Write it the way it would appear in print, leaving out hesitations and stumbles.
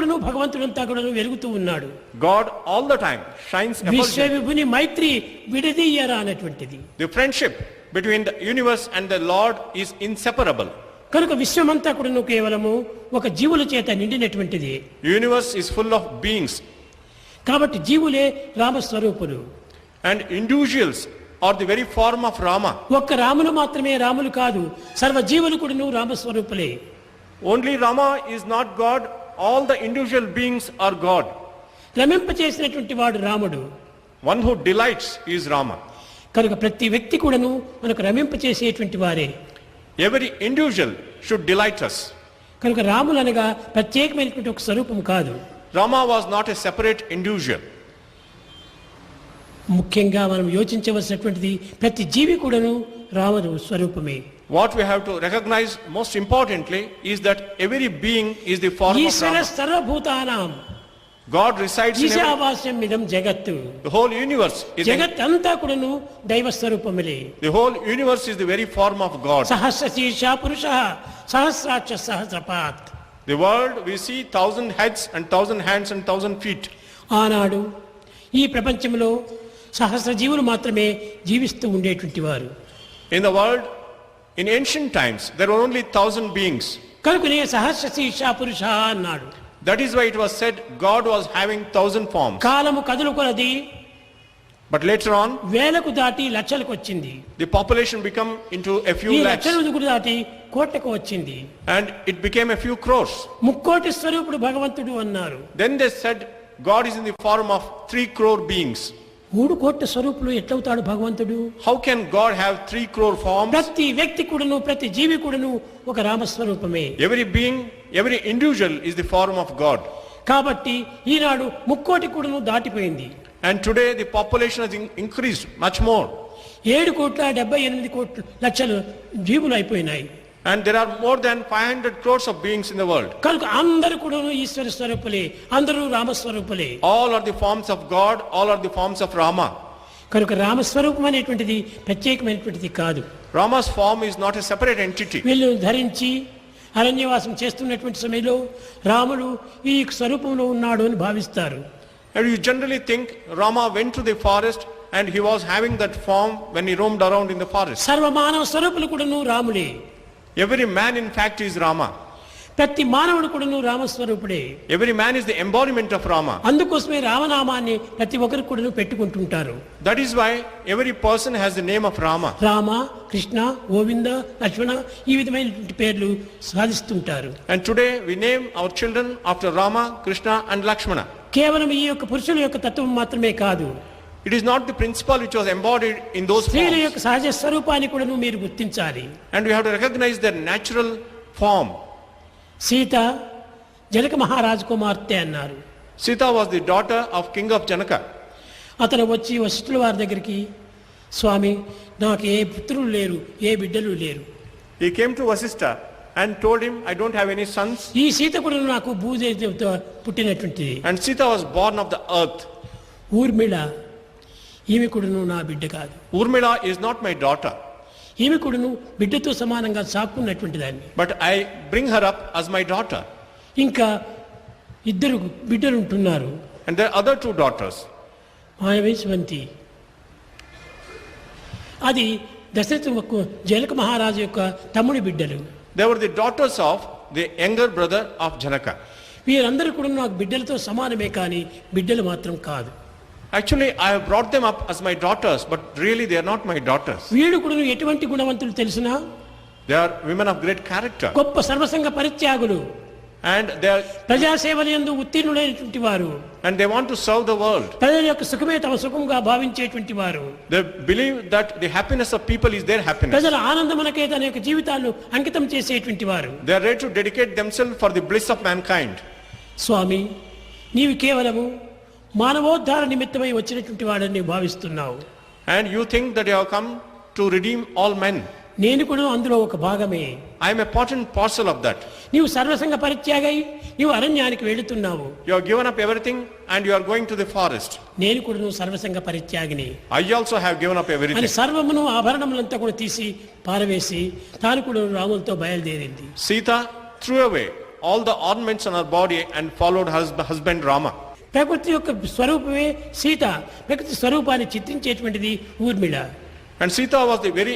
కూడాను భగవంతుడంతా కూడాను వెలుగుతూ ఉన్నాడు. God all the time shines effulgent. విశ్వవిభుని మైత్రి విడదీయరా అనేటువంటిది. The friendship between the universe and the Lord is inseparable. కనుక విశ్వమంతా కూడాను కేవలము ఒక జీవుల చేత నిండినటువంటిది. Universe is full of beings. కాబట్టి జీవులే రామస్వరూపులు. And individuals are the very form of Rama. ఒక్క రాములు మాత్రమే రాములు కాదు, సర్వ జీవులు కూడాను రామస్వరూపులే. Only Rama is not God, all the individual beings are God. రమింప చేసినటువంటి వాడు రాముడు. One who delights is Rama. కనుక ప్రతి వ్యక్తి కూడాను మనకు రమింప చేసేటువంటి వారే. Every individual should delight us. కనుక రాములు అనగా ప్రత్యేకమైనటువంటి ఒక స్వరూపం కాదు. Rama was not a separate individual. ముఖ్యంగా మనం యోచించవలసినటువంటిది ప్రతి జీవి కూడాను రాముడు స్వరూపమే. What we have to recognize most importantly is that every being is the form of Eshwara Rama. సర్వభూతానాం God resides in every, ఈశావాస్యం ఇదం జగత్తు. the whole universe is జగత్ అంతా కూడాను దైవ స్వరూపములే. the whole universe is the very form of God. Sahasra శీర్ష పురుషః సహస్రాక్ష సహస్రపాత్. The world we see 1,000 heads and 1,000 hands and 1,000 feet. ఆనాడు ఈ ప్రపంచంలో సహస్ర జీవులు మాత్రమే జీవిస్తూ ఉండేటువంటి వారు. In the world in ancient times there were only 1,000 beings. కనుకనే సహస్ర శీర్ష పురుష అన్నాడు. That is why it was said God was having 1,000 forms. కాలము కదులు కొలది But later on వేలకు దాటి లక్షలకు వచ్చింది. the population become into a ఈ few lakhs లక్షలకు దాటి కోట్లకు వచ్చింది. and it became a few crores. ముక్కోటి స్వరూపుడు భగవంతుడు అన్నారు. Then they said God is in the form of 3 crore beings. 3 కోట్ల స్వరూపులు ఎట్లవుతాడు భగవంతుడు? How can God have 3 crore forms? ప్రతి వ్యక్తి కూడాను ప్రతి జీవి కూడాను ఒక రామస్వరూపమే. Every being, every individual is the form of God. కాబట్టి ఈనాడు ముక్కోటి కూడాను దాటిపోయింది. And today the population has increased much more. 7,78,00,000 జీవులు అయిపోయినాయి. And there are more than 500 crores of beings in the world. కనుక అందరూ కూడాను ఈశ్వర స్వరూపులే, అందరూ రామస్వరూపులే. All are the forms of God, all are the forms of Rama. కనుక రామస్వరూపం అనేటువంటిది ప్రత్యేకమైనటువంటిది కాదు. Rama's form is not a separate entity. వీళ్ళు ధరించి అరణ్యవాసం చేస్తున్నటువంటి సమయంలో రాముడు ఈ స్వరూపంలో ఉన్నాడు అని భావిస్తారు. And you generally think Rama went to the forest and he was having that form when he roamed around in the forest. సర్వమానవ స్వరూపులు కూడాను రాములే. Every man in fact is Rama. ప్రతి మానవుడు కూడాను రామస్వరూపుడే. Every man is the embodiment of Rama. అందుకోసమే రామనామాన్ని ప్రతి ఒక్కరు కూడాను పెట్టుకుంటుంటారు. That is why every person has the name of Rama. Rama, Krishna, Govinda, లక్ష్మణ ఈ విధమైనటువంటి పేర్లు సాధిస్తుంటారు. And today we name our children after Rama, Krishna and Lakshmana. కేవలం ఈ యొక్క పురుషుల యొక్క తత్వం మాత్రమే కాదు. It is not the principle which was embodied in those స్త్రీల forms. యొక్క సహజ స్వరూపాన్ని కూడాను మీరు గుర్తించాలి. And we have to recognize their natural form. Sita Janaka మహారాజు కుమార్తె అన్నారు. Sita was the daughter of King of Janaka. అతను వచ్చి వశిష్ఠుల వారి దగ్గరికి, స్వామి నాకు ఏ పుత్రులు లేరు, ఏ బిడ్డలు లేరు. He came to Vasishtha and told him, I don't have any sons. ఈ సీత కూడా నాకు భూదేవితో పుట్టినటువంటిది. And Sita was born of the earth. Urmila ఈమె కూడాను నా బిడ్డ కాదు. Urmila is not my daughter, ఈమె కూడాను బిడ్డతో సమానంగా సాక్కున్నటువంటి దాన్ని. but I bring her up as my daughter. ఇంకా 2 బిడ్డలు ఉంటున్నారు. And there are other 2 daughters. మాయవేశ్వంతి అది దశరథ జనక మహారాజు యొక్క తమ్ముడి బిడ్డలు. They were the daughters of the younger brother of Janaka. వీరందరూ కూడా నాకు బిడ్డలతో సమానమే కానీ బిడ్డలు మాత్రం కాదు. Actually, I have brought them up as my daughters, but really they are not my daughters. వీడు కూడా ఎటువంటి గుణవంతులు తెలిసినా They are women of great character. గొప్ప సర్వసంగ పరిత్యాగులు, And they are, ప్రజాసేవలందు ఉత్తీర్ణులైనటువంటి వారు, and they want to serve the world. ప్రజల యొక్క సుఖమే తమ సుఖంగా భావించేటువంటి వారు, They believe that the happiness of people is their happiness. ప్రజల ఆనందమునకే తన యొక్క జీవితాలను అంకితం చేసేటువంటి వారు. They are ready to dedicate themselves for the bliss of mankind. స్వామి నీవు కేవలము మానవోద్ధార నిమిత్తమై వచ్చినటువంటి వాడని భావిస్తున్నావు. And you think that you have come to redeem all men. నేను కూడా అందులో ఒక భాగమే. I am a part and parcel of that. నీవు సర్వసంగ పరిత్యాగై నీవు అరణ్యానికి వెళుతున్నావు. You have given up everything and you are going to the forest. నేను కూడా సర్వసంగ పరిత్యాగిని. I also have given up everything. అని సర్వమును ఆభరణములంతా కూడా తీసి పారవేసి తాను కూడా రాములతో బయలుదేరింది. Sita threw away all the ornaments on her body and followed her husband Rama. ప్రకృతి యొక్క స్వరూపమే సీత. ప్రకృతి స్వరూపాన్ని చిత్రించేటువంటిది Urmila. And Sita was the very